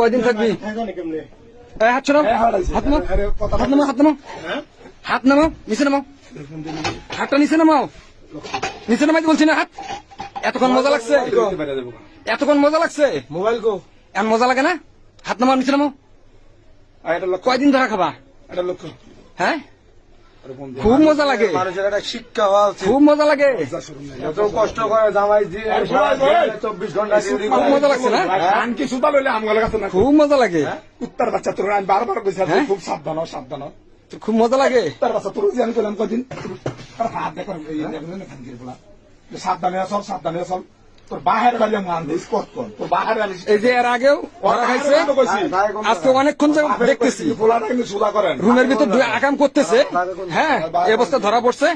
কয়দিন থাকবি? হাত ছড়াও, হাত নামাও, হাত নামাও, হাত নামাও, হাত নামাও, নিচে নামাও, হাতটা নিচে নামাও, নিচে নামাইতে বলছি না হাত। এতক্ষণ মজা লাগছে, এতক্ষণ মজা লাগছে। মোবাইল কো এমন মজা লাগে না? হাত নামাও, নিচে নামাও। কয়দিন ধরা খাবা? হ্যাঁ, খুব মজা লাগে, মানুষের একটা শিক্ষা হওয়া উচিত। খুব মজা লাগে, এত কষ্ট করে জামাই দিয়ে 24 ঘন্টা ডিউটি খুব মজা লাগছে না? আনকি সুতা লইলে আমগুলো কাছে না খুব মজা লাগে, কুত্তার বাচ্চা তোর আমি বারবার কইছি হ্যাঁ? খুব সাবধান হ, সাবধান হ। খুব মজা লাগে। কুত্তার বাচ্চা তোর আমি কইলাম কদিন হাত দেখো খানকির বলা সাবধানে আসল, সাবধানে আসল। তোর বাহের বাড়ি মান দিস কত কর তোর বাহের বাড়ি এই যে এর আগেও ওরা খাইছে, আজকে অনেকক্ষণ দেখতেছি পোলাটা কিন্তু সুদা করেন রুমের ভিতর আকাম করতেছে। হ্যাঁ, এই অবস্থা ধরা পড়ছে।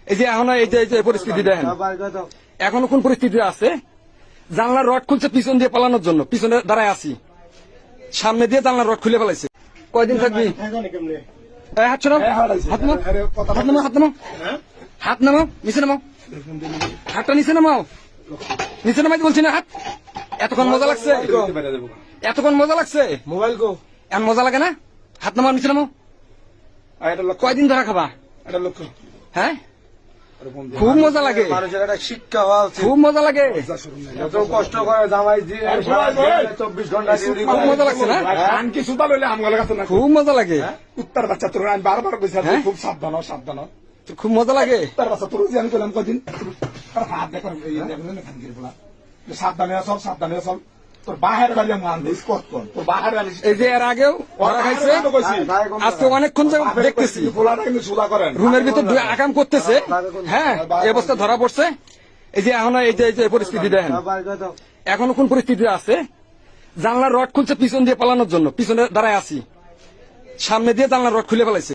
এই যে এখন এই যে পরিস্থিতি দেখেন, এখনো কোন পরিস্থিতি আছে? জানলার রড খুলছে পিছন দিয়ে পালানোর জন্য, পিছনে দাঁড়ায় আছি, সামনে দিয়ে জানলার রড খুলে ফেলাইছে। কয়দিন থাকবি? হাত ছড়াও, হাত নামাও, হাত নামাও, হাত নামাও, হাত নামাও, নিচে নামাও, হাতটা নিচে নামাও, নিচে নামাইতে বলছি না হাত। এতক্ষণ মজা লাগছে, এতক্ষণ মজা লাগছে। মোবাইল কো এমন মজা লাগে না? হাত নামাও, নিচে নামাও। কয়দিন ধরা খাবা? হ্যাঁ, খুব মজা লাগে, মানুষের একটা শিক্ষা হওয়া উচিত। খুব মজা লাগে, এত কষ্ট করে জামাই দিয়ে 24 ঘন্টা ডিউটি খুব মজা লাগছে না? আনকি সুতা লইলে আমগুলো কাছে না খুব মজা লাগে, কুত্তার বাচ্চা তোর আমি বারবার কইছি হ্যাঁ? খুব সাবধান হ, সাবধান হ। খুব মজা লাগে। কুত্তার বাচ্চা তোর আমি কইলাম কদিন হাত দেখো খানকির বলা সাবধানে আসল, সাবধানে আসল। তোর বাহের বাড়ি মান দিস কত কর তোর বাহের বাড়ি এই যে এর আগেও ওরা খাইছে, আজকে অনেকক্ষণ দেখতেছি পোলাটা কিন্তু সুদা করেন রুমের ভিতর আকাম করতেছে। হ্যাঁ, এই অবস্থা ধরা পড়ছে। এই যে এখন এই যে পরিস্থিতি দেখেন, এখনো কোন পরিস্থিতি আছে? জানলার রড খুলছে পিছন দিয়ে পালানোর জন্য, পিছনে দাঁড়ায় আছি, সামনে দিয়ে জানলার রড খুলে ফেলাইছে।